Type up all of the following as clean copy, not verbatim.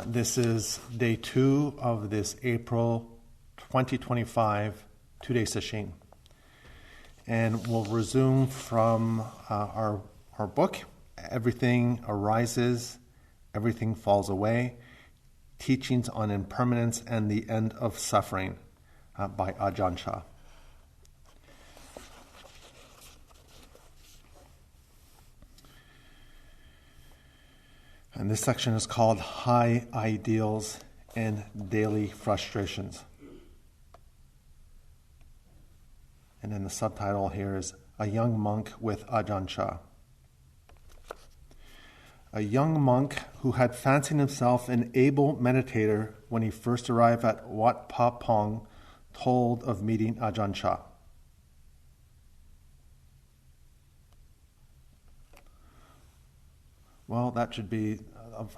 This is day 2 of this April 2025 two-day session. And we'll resume from our book, Everything Arises, Everything Falls Away, Teachings on Impermanence and the End of Suffering by Ajahn Chah. And this section is called High Ideals and Daily Frustrations. And then the subtitle here is A Young Monk with Ajahn Chah. A young monk who had fancied himself an able meditator when he first arrived at Wat Pa Pong told of meeting Ajahn Chah. Well, that should be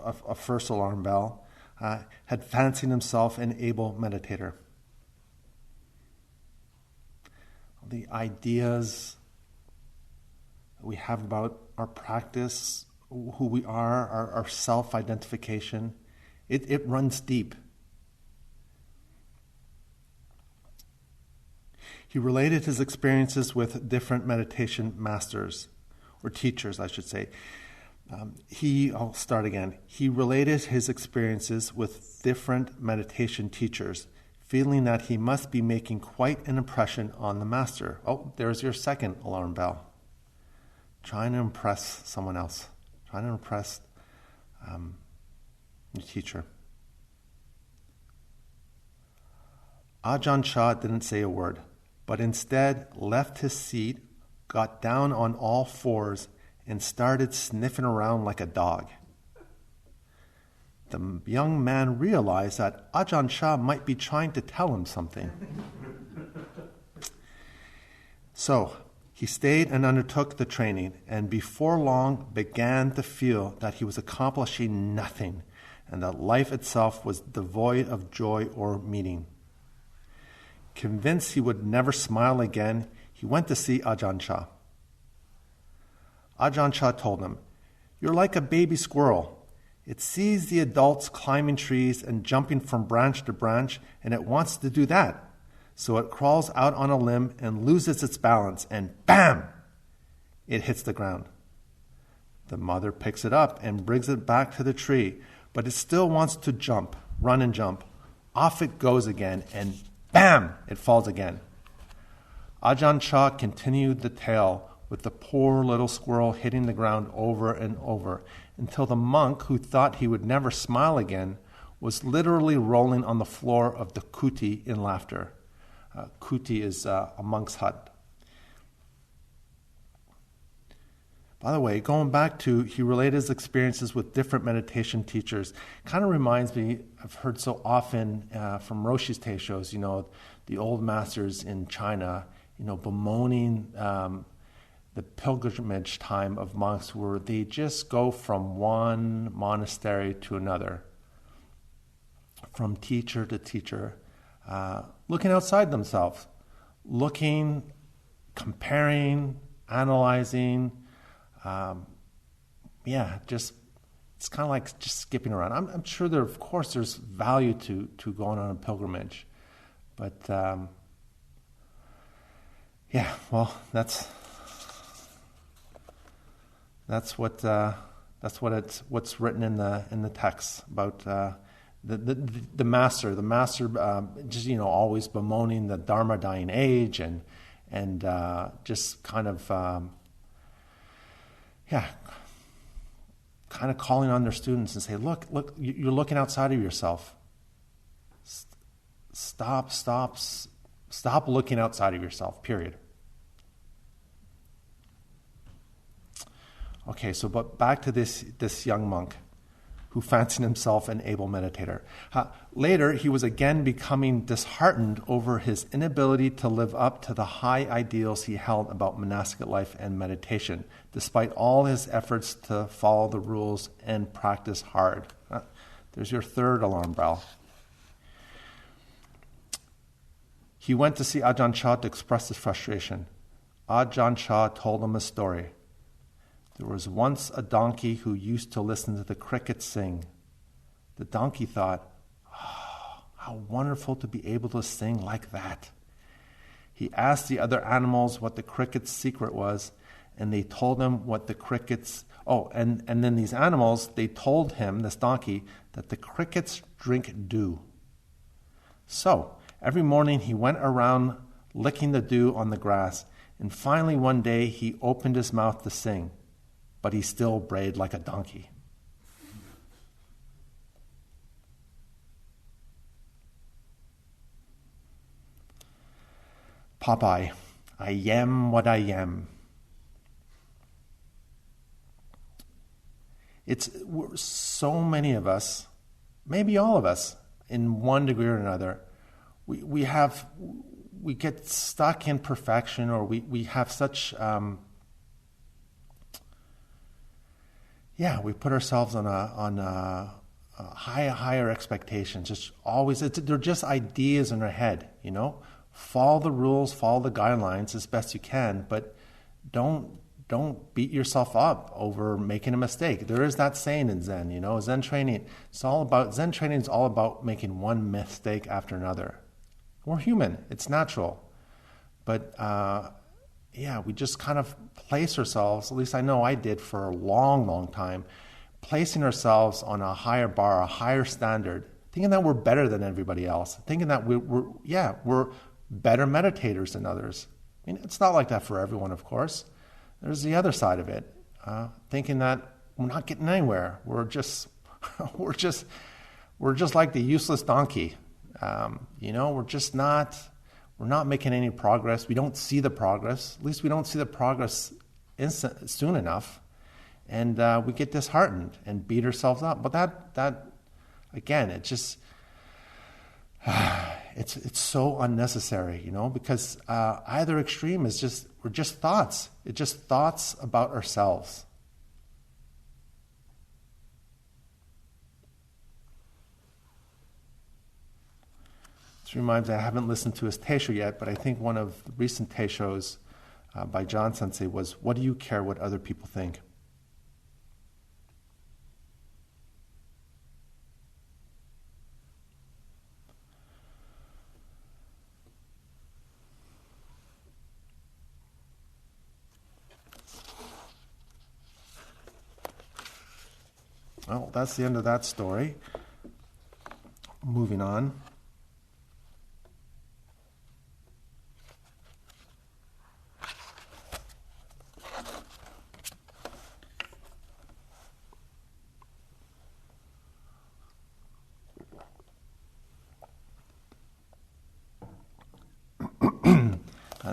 a first alarm bell. Had fancied himself an able meditator. The ideas that we have about our practice, who we are, our self-identification, it runs deep. He related his experiences with different meditation masters, or teachers, I should say. I'll start again. He related his experiences with different meditation teachers, feeling that he must be making quite an impression on the master. Oh, there's your second alarm bell. Trying to impress someone else. Trying to impress your teacher. Ajahn Chah didn't say a word, but instead left his seat, got down on all fours, and started sniffing around like a dog. The young man realized that Ajahn Chah might be trying to tell him something. So he stayed and undertook the training, and before long began to feel that he was accomplishing nothing, and that life itself was devoid of joy or meaning. Convinced he would never smile again, he went to see Ajahn Chah. Ajahn Chah told him, "You're like a baby squirrel. It sees the adults climbing trees and jumping from branch to branch, and it wants to do that. So it crawls out on a limb and loses its balance, and bam! It hits the ground. The mother picks it up and brings it back to the tree, but it still wants to jump, run and jump. Off it goes again, and bam! It falls again." Ajahn Chah continued the tale, with the poor little squirrel hitting the ground over and over, until the monk, who thought he would never smile again, was literally rolling on the floor of the kuti in laughter. Kuti is a monk's hut. By the way, going back to, he related his experiences with different meditation teachers, kind of reminds me, I've heard so often from Roshi's Teishos, the old masters in China, bemoaning the pilgrimage time of monks where they just go from one monastery to another, from teacher to teacher, looking outside themselves, comparing, analyzing, it's kind of like just skipping around. I'm sure there's value to going on a pilgrimage, but what's written in the text about the master. The master always bemoaning the Dharma dying age and just kind of calling on their students and say, look, you're looking outside of yourself. Stop looking outside of yourself, period. Okay, but back to this young monk who fancied himself an able meditator. Later, he was again becoming disheartened over his inability to live up to the high ideals he held about monastic life and meditation, despite all his efforts to follow the rules and practice hard. There's your third alarm bell. He went to see Ajahn Chah to express his frustration. Ajahn Chah told him a story. There was once a donkey who used to listen to the crickets sing. The donkey thought, how wonderful to be able to sing like that. He asked the other animals what the cricket's secret was, and they told him what the crickets... and then these animals, they told him, this donkey, that the crickets drink dew. So, every morning he went around licking the dew on the grass, and finally one day he opened his mouth to sing, but he still brayed like a donkey. Popeye, I am what I am. So many of us, maybe all of us, in one degree or another, we get stuck in perfection, or we have such we put ourselves on a higher expectations. Just always, they're just ideas in our head, Follow the rules, follow the guidelines as best you can, but don't beat yourself up over making a mistake. There is that saying in Zen, Zen training. Zen training is all about making one mistake after another. We're human; it's natural, but we just kind of place ourselves. At least I know I did for a long, long time, placing ourselves on a higher bar, a higher standard, thinking that we're better than everybody else, thinking that we're better meditators than others. I mean, it's not like that for everyone, of course. There's the other side of it, thinking that we're not getting anywhere. We're just like the useless donkey. We're not making any progress. We don't see the progress. At least we don't see the progress soon enough, and we get disheartened and beat ourselves up. But that again, it just. It's so unnecessary, because either extreme we're just thoughts. It's just thoughts about ourselves. This reminds me, I haven't listened to his Teisho yet, but I think one of the recent Teishos by John Sensei was, "What do you care what other people think?" Well, that's the end of that story. Moving on.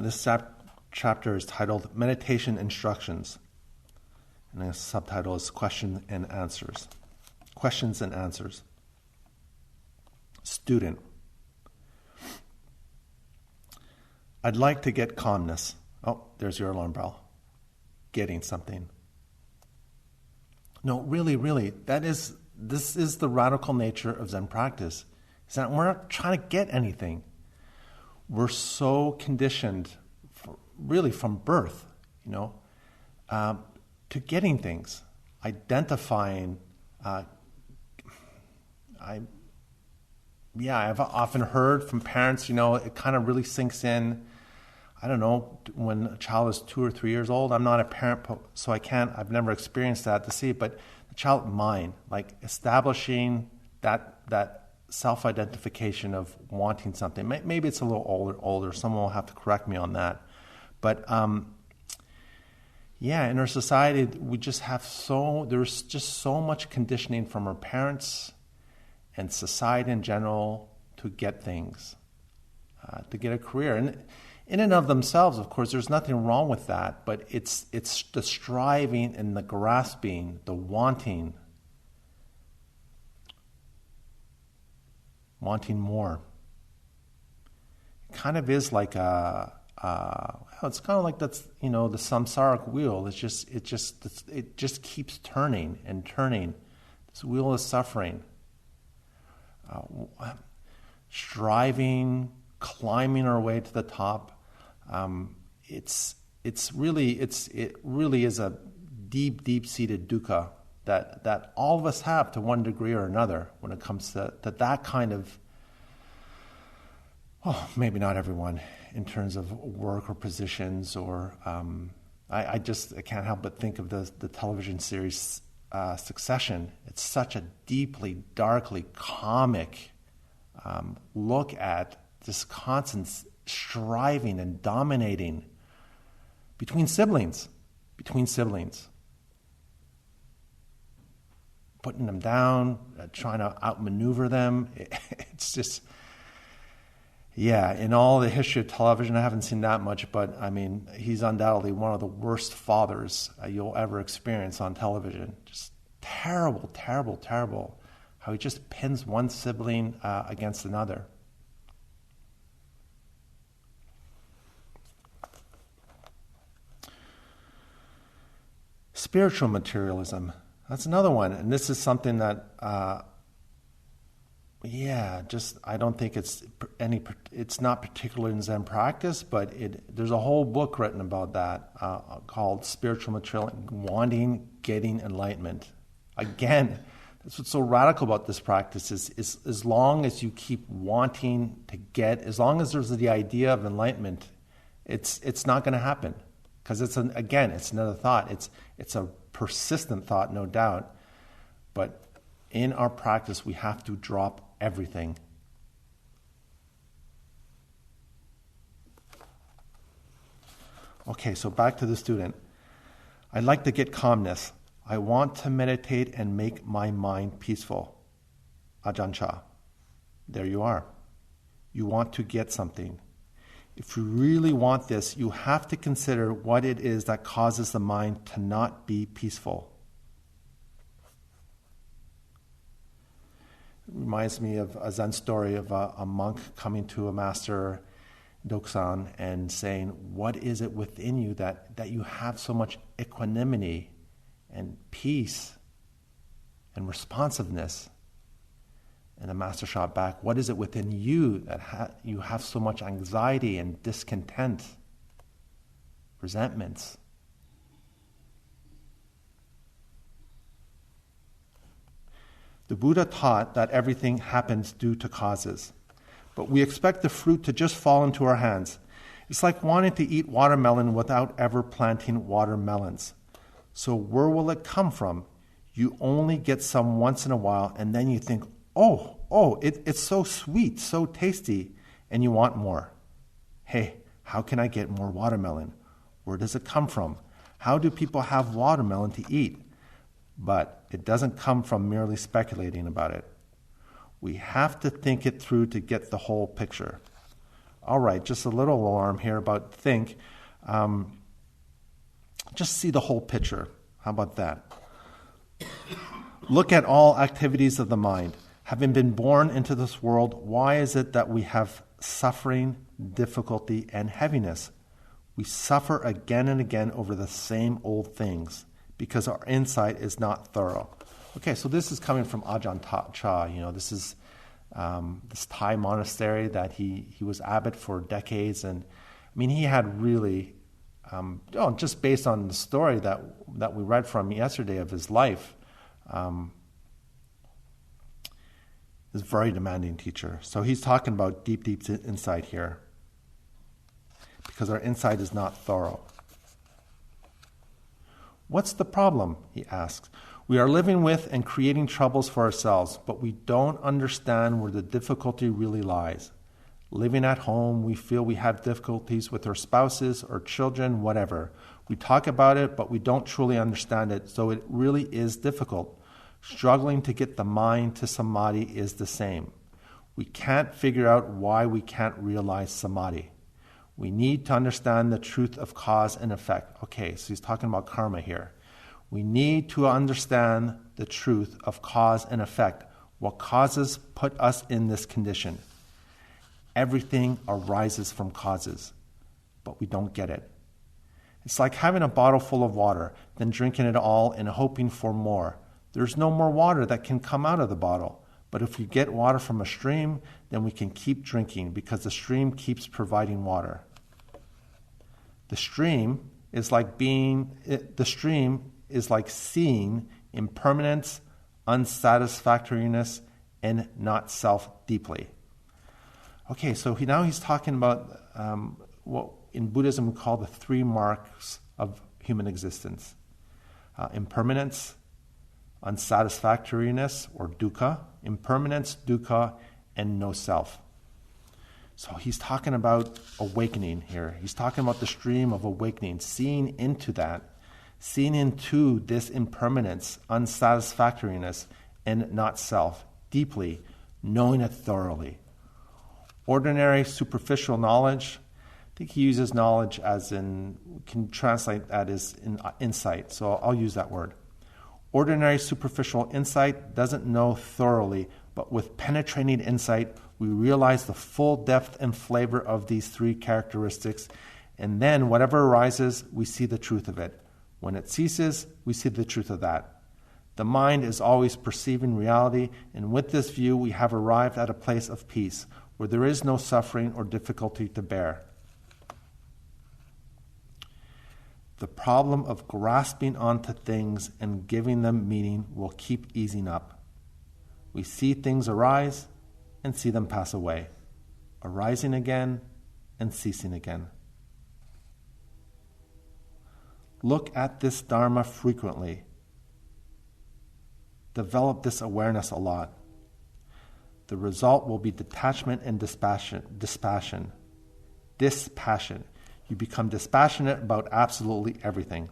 This chapter is titled Meditation Instructions. And the subtitle is Questions and Answers. Questions and Answers. Student. I'd like to get calmness. Oh, there's your alarm bell. Getting something. No, really, this is the radical nature of Zen practice. Is that we're not trying to get anything. We're so conditioned, really from birth, to getting things, identifying. I've often heard from parents, it kind of really sinks in. I don't know, when a child is 2 or 3 years old. I'm not a parent, so I've never experienced that to see, but the child mind, like establishing that self-identification of wanting something. Maybe it's a little older. Someone will have to correct me on that. But in our society, we just have there's just so much conditioning from our parents and society in general to get things, to get a career. And in and of themselves, of course, there's nothing wrong with that, but it's the striving and the grasping, the wanting more. It kind of is like it's kind of like that's the samsaric wheel. It just keeps turning and turning. This wheel is suffering, striving, climbing our way to the top. It really is a deep seated dukkha that all of us have to one degree or another when it comes to that kind of, well, maybe not everyone in terms of work or positions or I can't help but think of the television series Succession. It's such a deeply, darkly comic look at this constant striving and dominating between siblings, putting them down, trying to outmaneuver them. It's just, yeah, in all the history of television, I haven't seen that much, but I mean, he's undoubtedly one of the worst fathers you'll ever experience on television. Just terrible, terrible, terrible, how he just pins one sibling against another. Spiritual materialism. That's another one. And this is something that, I don't think it's not particularly in Zen practice, but there's a whole book written about that called Spiritual Materialism, Wanting, Getting Enlightenment. Again, that's what's so radical about this practice is as long as you keep wanting to get, as long as there's the idea of enlightenment, it's not going to happen. Because it's another thought. It's a persistent thought, no doubt. But in our practice, we have to drop everything. Okay, so back to the student. I'd like to get calmness. I want to meditate and make my mind peaceful. Ajahn Chah. There you are. You want to get something. If you really want this, you have to consider what it is that causes the mind to not be peaceful. It reminds me of a Zen story of a monk coming to a master, Doksan, and saying, what is it within you that you have so much equanimity and peace and responsiveness? And the master shot back, what is it within you that you have so much anxiety and discontent, resentments? The Buddha taught that everything happens due to causes, but we expect the fruit to just fall into our hands. It's like wanting to eat watermelon without ever planting watermelons. So where will it come from? You only get some once in a while, and then you think, it's so sweet, so tasty, and you want more. Hey, how can I get more watermelon? Where does it come from? How do people have watermelon to eat? But it doesn't come from merely speculating about it. We have to think it through to get the whole picture. All right, just a little alarm here about think. Just see the whole picture. How about that? Look at all activities of the mind. Having been born into this world, why is it that we have suffering, difficulty, and heaviness? We suffer again and again over the same old things because our insight is not thorough. Okay, so this is coming from Ajahn Chah. This is this Thai monastery that he was abbot for decades, and I mean he had really, just based on the story that we read from yesterday of his life. Is a very demanding teacher. So he's talking about deep insight here. Because our insight is not thorough. What's the problem? He asks. We are living with and creating troubles for ourselves, but we don't understand where the difficulty really lies. Living at home, we feel we have difficulties with our spouses or children, whatever. We talk about it, but we don't truly understand it, so it really is difficult. Struggling to get the mind to samadhi is the same. We can't figure out why we can't realize samadhi. We need to understand the truth of cause and effect. Okay, so he's talking about karma here. We need to understand the truth of cause and effect. What causes put us in this condition? Everything arises from causes, but we don't get it. It's like having a bottle full of water, then drinking it all and hoping for more. There's no more water that can come out of the bottle. But if we get water from a stream, then we can keep drinking because the stream keeps providing water. The stream is like seeing impermanence, unsatisfactoriness, and not self deeply. Okay, so now he's talking about what in Buddhism we call the 3 marks of human existence. Impermanence, unsatisfactoriness or dukkha, impermanence, dukkha, and no self. So he's talking about awakening here. He's talking about the stream of awakening, seeing into that, seeing into this impermanence, unsatisfactoriness, and not self, deeply, knowing it thoroughly. Ordinary, superficial knowledge, I think he uses knowledge as in, can translate that as insight, so I'll use that word. Ordinary, superficial insight doesn't know thoroughly, but with penetrating insight, we realize the full depth and flavor of these 3 characteristics, and then whatever arises, we see the truth of it. When it ceases, we see the truth of that. The mind is always perceiving reality, and with this view, we have arrived at a place of peace, where there is no suffering or difficulty to bear. The problem of grasping onto things and giving them meaning will keep easing up. We see things arise and see them pass away, arising again and ceasing again. Look at this Dharma frequently. Develop this awareness a lot. The result will be detachment and dispassion. You become dispassionate about absolutely everything.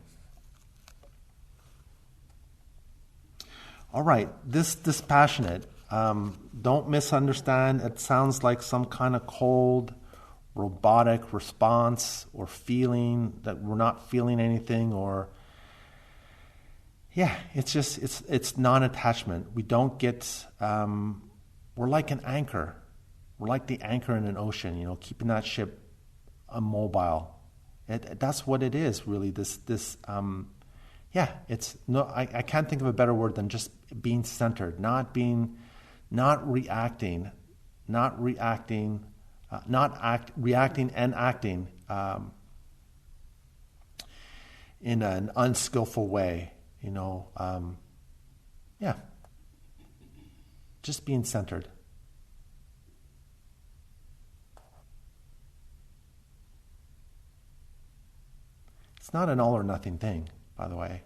All right, this dispassionate, don't misunderstand. It sounds like some kind of cold, robotic response or feeling that we're not feeling anything, or it's non-attachment. We don't get. We're like an anchor. We're like the anchor in an ocean. Keeping that ship immobile. That's what it is, really. It's no. I can't think of a better word than just being centered, not reacting reacting and acting in an unskillful way. Just being centered. It's not an all or nothing thing, by the way.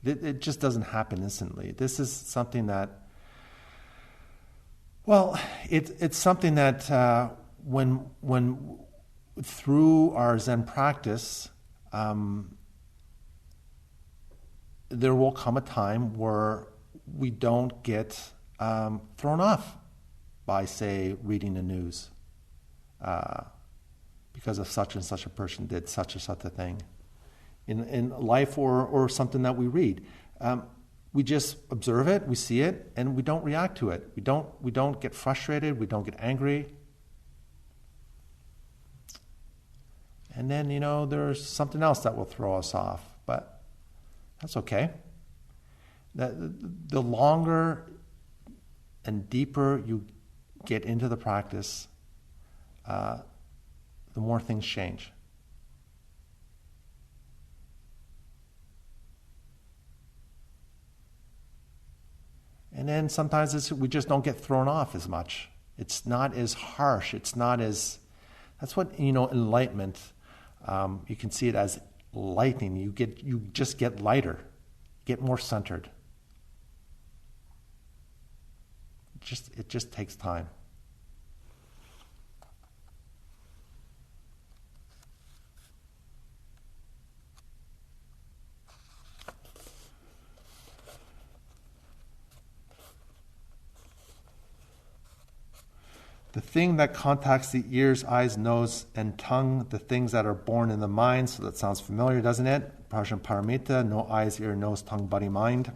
It just doesn't happen instantly. This is something that, it's something that when through our Zen practice, there will come a time where we don't get thrown off by, say, reading the news because of such and such a person did such or such a thing in life or something that we read. We just observe it, we see it, and we don't react to it. We don't get frustrated, we don't get angry. And then, there's something else that will throw us off, but that's okay. The longer and deeper you get into the practice, the more things change. And then sometimes we just don't get thrown off as much. It's not as harsh. That's what, enlightenment, you can see it as lightning. You just get lighter, get more centered. It just takes time. The thing that contacts the ears, eyes, nose, and tongue, the things that are born in the mind, so that sounds familiar, doesn't it? Prajnaparamita, no eyes, ear, nose, tongue, body, mind.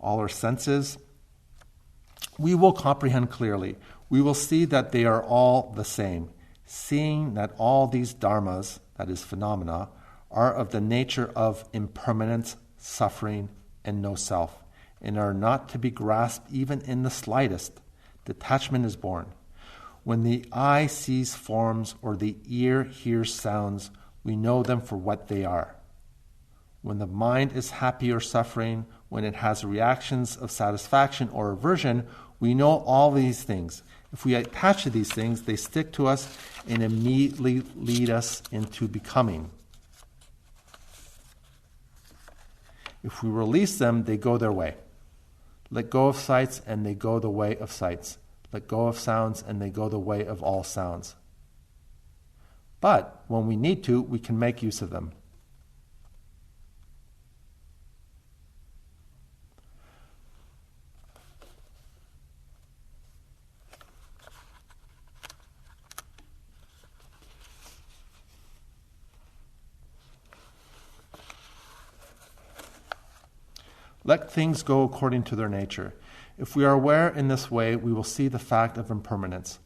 All our senses. We will comprehend clearly. We will see that they are all the same, seeing that all these dharmas, that is phenomena, are of the nature of impermanence, suffering, and no self, and are not to be grasped even in the slightest. Detachment is born. When the eye sees forms or the ear hears sounds, we know them for what they are. When the mind is happy or suffering, when it has reactions of satisfaction or aversion, we know all these things. If we attach to these things, they stick to us and immediately lead us into becoming. If we release them, they go their way. Let go of sights, and they go the way of sights. Let go of sounds, and they go the way of all sounds. But when we need to, we can make use of them. Let things go according to their nature. If we are aware in this way, we will see the fact of impermanence.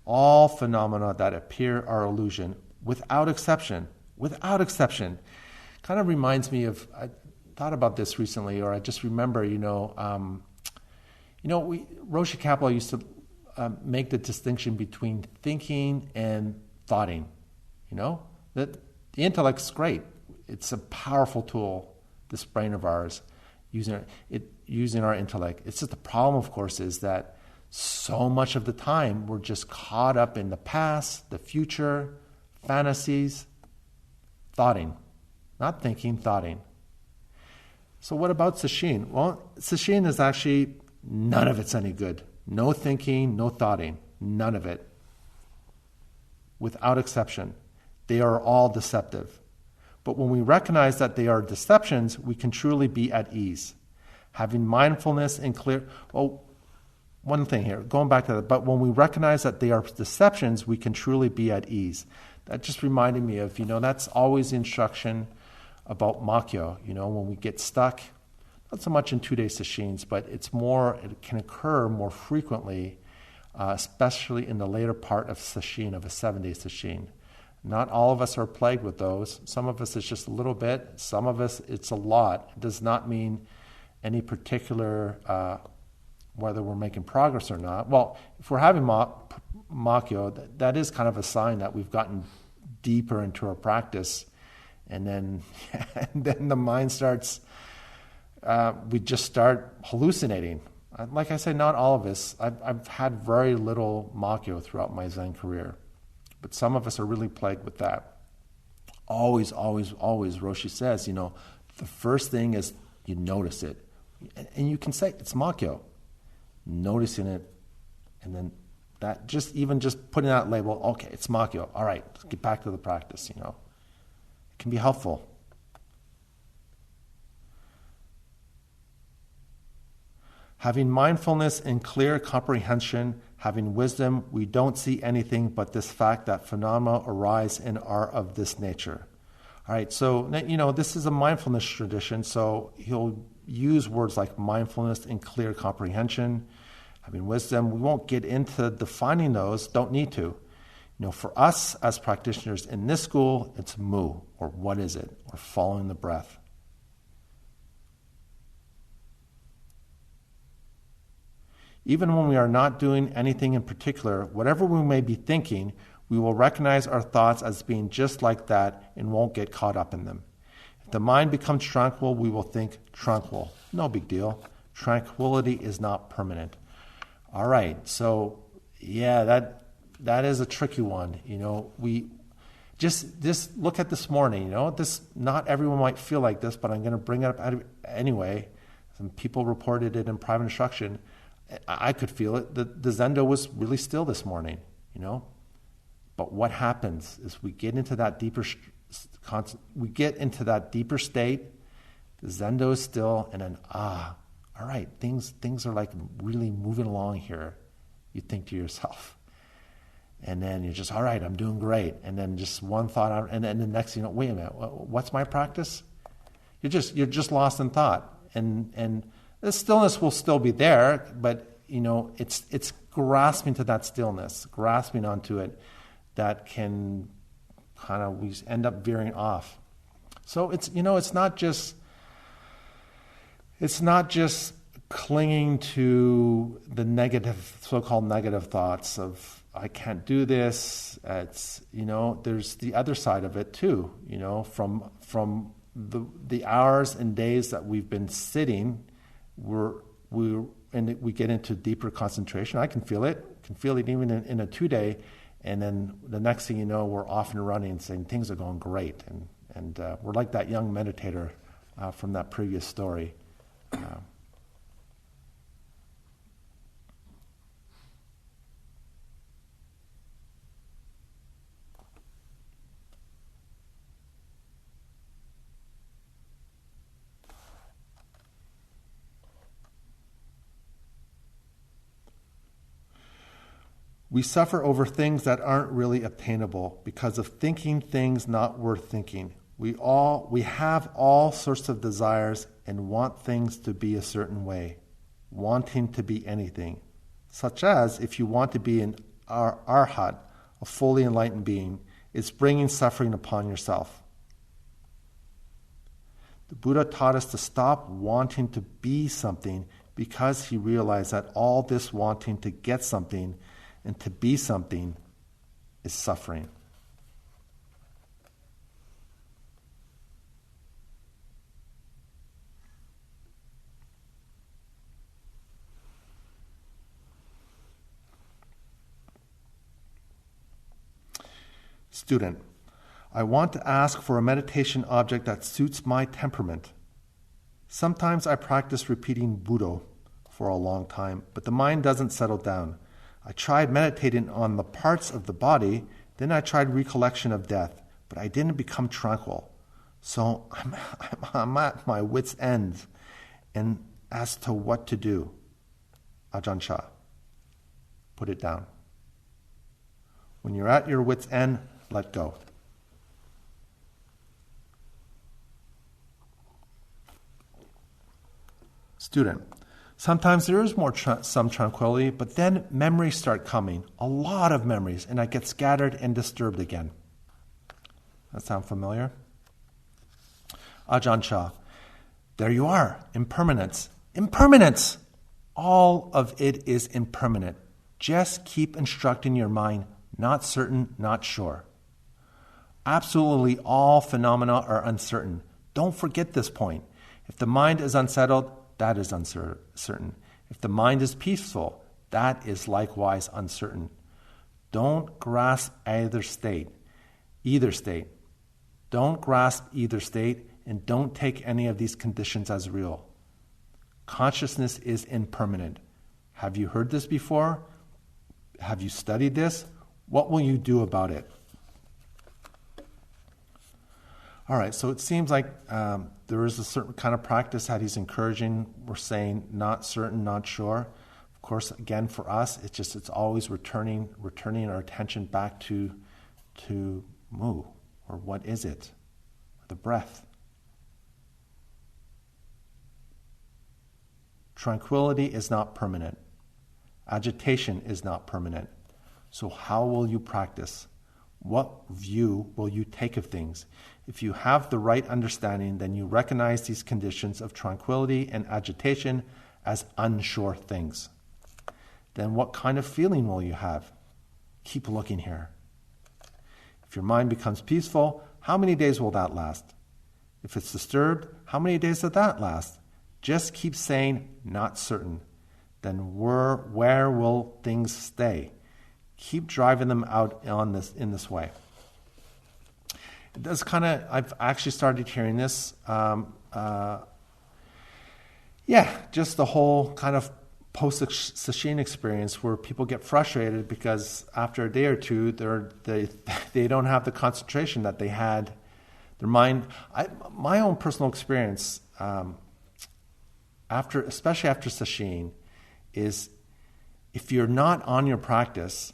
All phenomena that appear are illusion, without exception. Without exception. Kind of reminds me of, I thought about this recently, or I just remember, Roshi Kapleau used to make the distinction between thinking and thoughting. That the intellect's great. It's a powerful tool, this brain of ours. Using our intellect. It's just the problem, of course, is that so much of the time we're just caught up in the past, the future, fantasies, thoughting. Not thinking, thoughting. So what about sesshin? Well, sesshin is actually, none of it's any good. No thinking, no thoughting. None of it. Without exception. They are all deceptive. But when we recognize that they are deceptions, we can truly be at ease. Having mindfulness and clear... Well, one thing here, going back to that, but when we recognize that they are deceptions, we can truly be at ease. That just reminded me of, that's always the instruction about Makyo, when we get stuck, not so much in 2-day sesshins, but it can occur more frequently, especially in the later part of sesshin, of a 7-day sesshin. Not all of us are plagued with those. Some of us it's just a little bit. Some of us it's a lot. It does not mean any particular, whether we're making progress or not. Well, if we're having Makyo, that is kind of a sign that we've gotten deeper into our practice. And then, the mind starts, we just start hallucinating. Like I said, not all of us. I've had very little Makyo throughout my Zen career. But some of us are really plagued with that. Always, always, always, Roshi says, the first thing is you notice it. And you can say, it's Makyo. Noticing it, and then that, just putting that label, okay, it's Makyo. All right, let's get back to the practice, It can be helpful. Having mindfulness and clear comprehension, having wisdom, we don't see anything but this fact that phenomena arise and are of this nature. All right, so, this is a mindfulness tradition, so he'll use words like mindfulness and clear comprehension, having wisdom. We won't get into defining those, don't need to. For us as practitioners in this school, it's mu, or what is it, or following the breath. Even when we are not doing anything in particular, whatever we may be thinking, we will recognize our thoughts as being just like that and won't get caught up in them. If the mind becomes tranquil, we will think tranquil. No big deal. Tranquility is not permanent. All right, so that is a tricky one. We just look at this morning. This, not everyone might feel like this, but I'm going to bring it up anyway. Some people reported it in private instruction. I could feel it. The Zendo was really still this morning, But what happens is we get into that deeper state. The Zendo is still, and then all right, things are like really moving along here. You think to yourself, and then you're just, all right, I'm doing great. And then just one thought, and then the next thing, wait a minute, what's my practice? You're just lost in thought, and the stillness will still be there, but it's grasping to that stillness, grasping onto it, that can we end up veering off. So it's it's not just clinging to the so-called negative thoughts of I can't do this. It's there's the other side of it too. From the hours and days that we've been sitting we get into deeper concentration. I can feel it even in a 2-day, and then the next thing you know, we're off and running and saying things are going great, and we're like that young meditator from that previous story. We suffer over things that aren't really obtainable because of thinking things not worth thinking. We have all sorts of desires and want things to be a certain way, wanting to be anything, such as if you want to be an arhat, a fully enlightened being, it's bringing suffering upon yourself. The Buddha taught us to stop wanting to be something because he realized that all this wanting to get something and to be something is suffering. Student, I want to ask for a meditation object that suits my temperament. Sometimes I practice repeating Buddha for a long time, but the mind doesn't settle down. I tried meditating on the parts of the body, then I tried recollection of death, but I didn't become tranquil. So I'm at my wit's end and as to what to do. Ajahn Chah, put it down. When you're at your wit's end, let go. Student, sometimes there is some tranquility, but then memories start coming, a lot of memories, and I get scattered and disturbed again. That sound familiar? Ajahn Chah, there you are, impermanence. Impermanence! All of it is impermanent. Just keep instructing your mind, not certain, not sure. Absolutely all phenomena are uncertain. Don't forget this point. If the mind is unsettled, that is uncertain. If the mind is peaceful, that is likewise uncertain. Don't grasp either state. Don't grasp either state, and don't take any of these conditions as real. Consciousness is impermanent. Have you heard this before? Have you studied this? What will you do about it? All right, so it seems like there is a certain kind of practice that he's encouraging. We're saying not certain, not sure. Of course, again, for us, it's always returning our attention back to mu, or what is it? The breath. Tranquility is not permanent. Agitation is not permanent. So how will you practice? What view will you take of things? If you have the right understanding, then you recognize these conditions of tranquility and agitation as unsure things. Then what kind of feeling will you have? Keep looking here. If your mind becomes peaceful, how many days will that last? If it's disturbed, how many days does that last? Just keep saying, not certain. Then where will things stay? Keep driving them out in this way. It does I've actually started hearing this. Just the whole kind of post-sesshin experience where people get frustrated because after a day or two, they don't have the concentration that they had. Their mind. My own personal experience, especially after sesshin, is if you're not on your practice,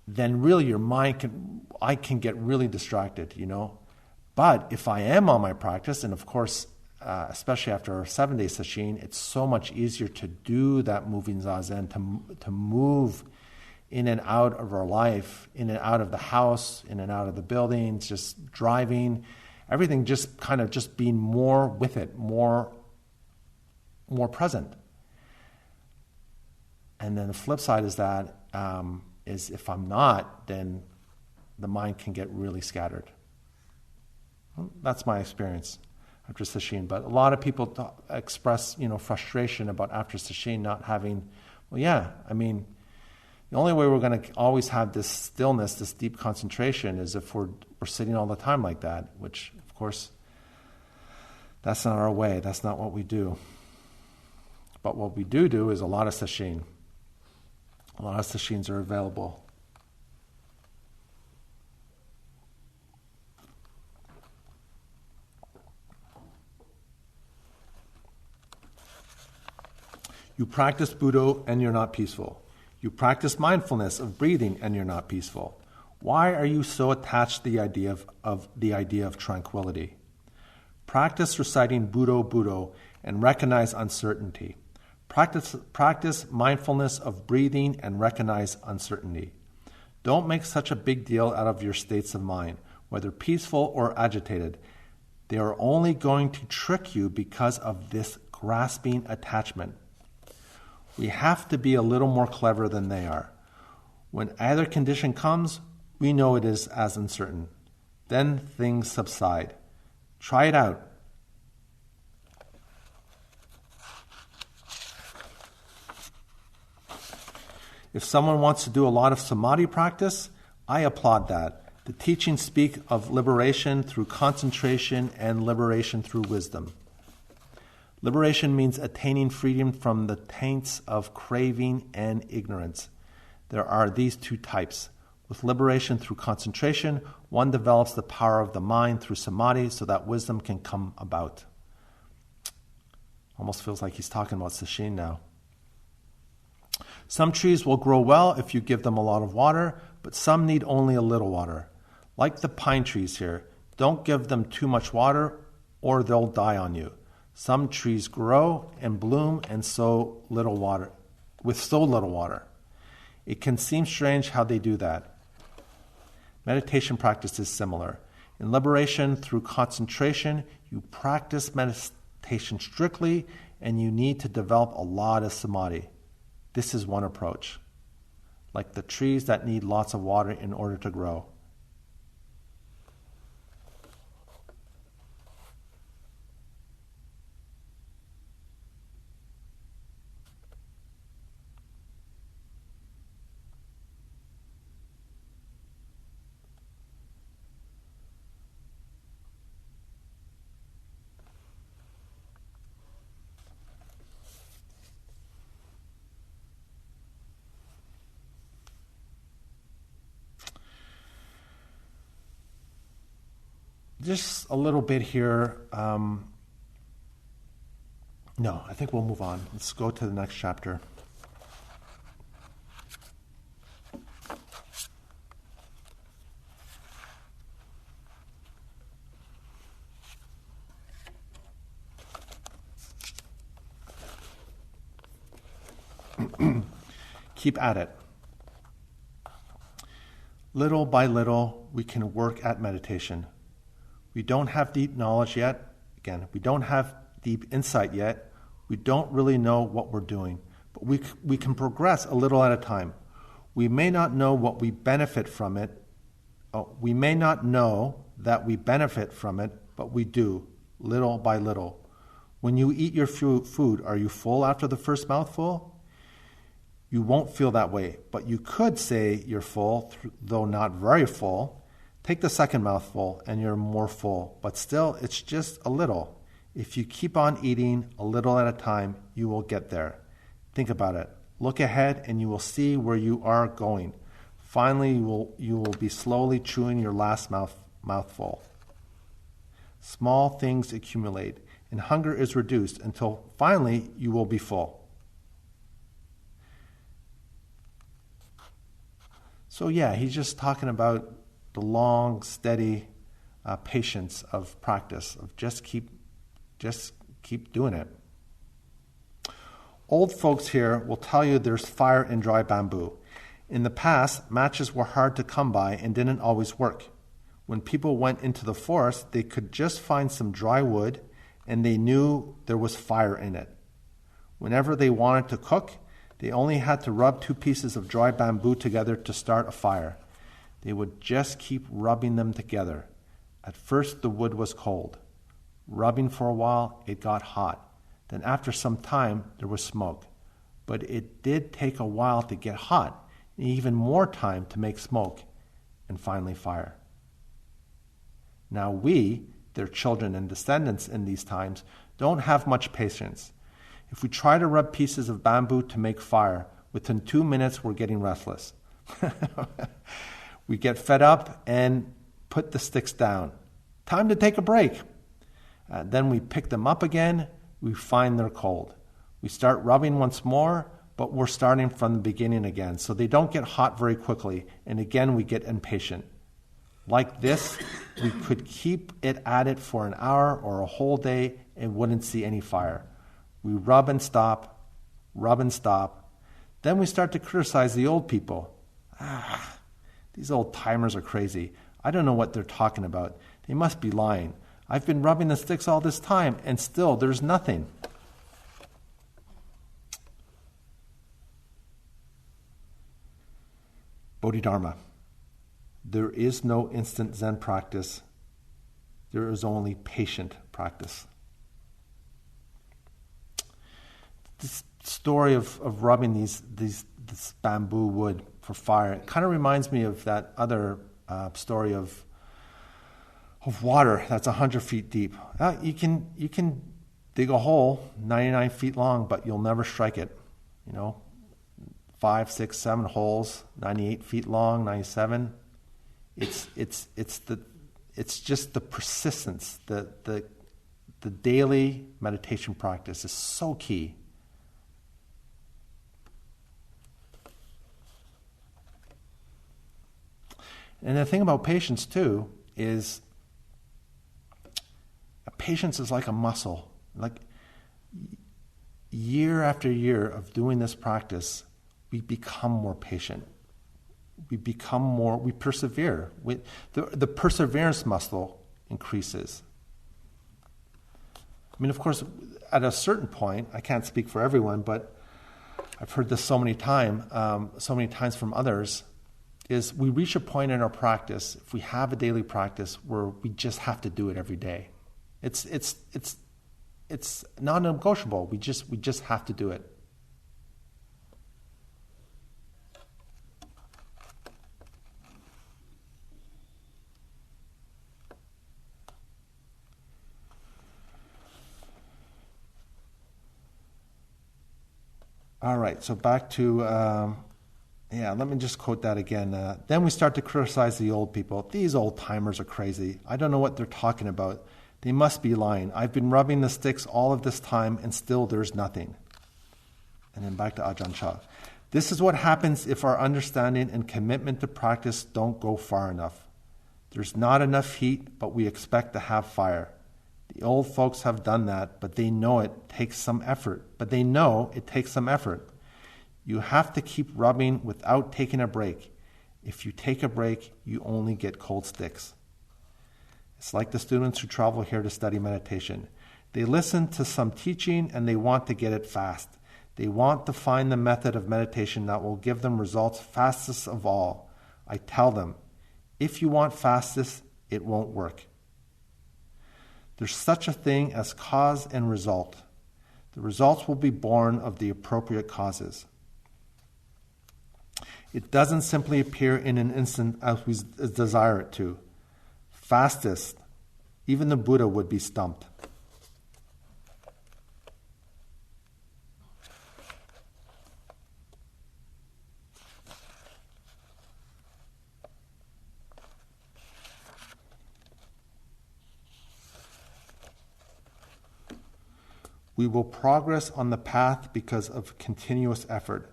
then really your mind can get really distracted, But if I am on my practice, and of course, especially after a 7-day sesshin, it's so much easier to do that moving zazen, to move in and out of our life, in and out of the house, in and out of the buildings, just driving, everything just kind of just being more with it, more present. And then the flip side is that is if I'm not, then the mind can get really scattered. Well, that's my experience. after sesshin. But a lot of people express, frustration about after sesshin not having. Well, yeah, I mean, the only way we're going to always have this stillness, this deep concentration, is if we're sitting all the time like that. Which, of course, that's not our way. That's not what we do. But what we do is a lot of sesshin. A lot of sesshins are available. You practice Buddha and you're not peaceful. You practice mindfulness of breathing and you're not peaceful. Why are you so attached to the idea of tranquility? Practice reciting Buddha Buddha and recognize uncertainty. Practice mindfulness of breathing and recognize uncertainty. Don't make such a big deal out of your states of mind, whether peaceful or agitated. They are only going to trick you because of this grasping attachment. We have to be a little more clever than they are. When either condition comes, we know it is as uncertain. Then things subside. Try it out. If someone wants to do a lot of samadhi practice, I applaud that. The teachings speak of liberation through concentration and liberation through wisdom. Liberation means attaining freedom from the taints of craving and ignorance. There are these two types. With liberation through concentration, one develops the power of the mind through samadhi so that wisdom can come about. Almost feels like he's talking about sesshin now. Some trees will grow well if you give them a lot of water, but some need only a little water. Like the pine trees here, don't give them too much water or they'll die on you. Some trees grow and bloom with so little water. It can seem strange how they do that. Meditation practice is similar. In liberation through concentration, you practice meditation strictly and you need to develop a lot of samadhi. This is one approach. Like the trees that need lots of water in order to grow. Just a little bit here. No, I think we'll move on. Let's go to the next chapter. Keep at it. Little by little, we can work at meditation. We don't have deep knowledge yet. Again, we don't have deep insight yet. We don't really know what we're doing. But we can progress a little at a time. We may not know what we benefit from it. We may not know that we benefit from it, but we do, little by little. When you eat your food, are you full after the first mouthful? You won't feel that way, but you could say you're full, though not very full. Take the second mouthful and you're more full, but still it's just a little. If you keep on eating a little at a time, you will get there. Think about it. Look ahead and you will see where you are going. Finally, you will be slowly chewing your last mouthful. Small things accumulate and hunger is reduced until finally you will be full. So yeah, he's just talking about the long, steady patience of practice, of just keep doing it. Old folks here will tell you there's fire in dry bamboo. In the past, matches were hard to come by and didn't always work. When people went into the forest, they could just find some dry wood and they knew there was fire in it. Whenever they wanted to cook, they only had to rub 2 pieces of dry bamboo together to start a fire. They would just keep rubbing them together. At first, the wood was cold. Rubbing for a while, it got hot. Then after some time, there was smoke. But it did take a while to get hot, and even more time to make smoke, and finally fire. Now we, their children and descendants in these times, don't have much patience. If we try to rub pieces of bamboo to make fire, within 2 minutes we're getting restless. We get fed up and put the sticks down. Time to take a break. Then we pick them up again. We find they're cold. We start rubbing once more, but we're starting from the beginning again, so they don't get hot very quickly, and again we get impatient. Like this, we could keep it at it for an hour or a whole day and wouldn't see any fire. We rub and stop. Then we start to criticize the old people. These old timers are crazy. I don't know what they're talking about. They must be lying. I've been rubbing the sticks all this time, and still there's nothing. Bodhidharma. There is no instant Zen practice. There is only patient practice. This story of rubbing this bamboo wood for fire, it kind of reminds me of that other story of water that's 100 feet deep. You can dig a hole 99 feet long, but you'll never strike it. 5, 6, 7 holes, 98 feet long, 97. It's just the persistence, the daily meditation practice is so key. And the thing about patience too is patience is like a muscle. Like year after year of doing this practice, we become more patient. We persevere. The perseverance muscle increases. I mean, of course, at a certain point, I can't speak for everyone, but I've heard this so many times from others, is we reach a point in our practice, if we have a daily practice, where we just have to do it every day. It's non-negotiable. We just have to do it. All right, so back to, let me just quote that again. Then we start to criticize the old people. These old timers are crazy. I don't know what they're talking about. They must be lying. I've been rubbing the sticks all of this time and still there's nothing. And then back to Ajahn Chah. This is what happens if our understanding and commitment to practice don't go far enough. There's not enough heat, but we expect to have fire. The old folks have done that, but they know it takes some effort. You have to keep rubbing without taking a break. If you take a break, you only get cold sticks. It's like the students who travel here to study meditation. They listen to some teaching and they want to get it fast. They want to find the method of meditation that will give them results fastest of all. I tell them, if you want fastest, it won't work. There's such a thing as cause and result. The results will be born of the appropriate causes. It doesn't simply appear in an instant as we desire it to. Fastest, even the Buddha would be stumped. We will progress on the path because of continuous effort,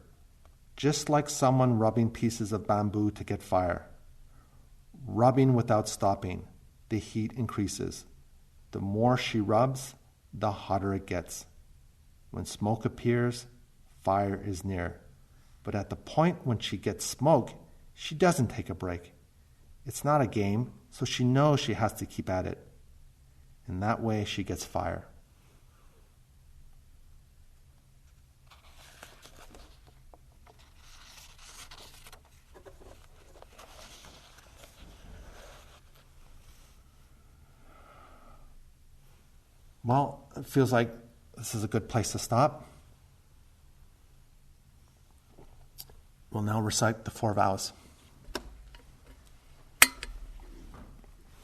just like someone rubbing pieces of bamboo to get fire. Rubbing without stopping, the heat increases. The more she rubs, the hotter it gets. When smoke appears, fire is near. But at the point when she gets smoke, she doesn't take a break. It's not a game, so she knows she has to keep at it. In that way, she gets fire. Well, it feels like this is a good place to stop. We'll now recite the 4 vows.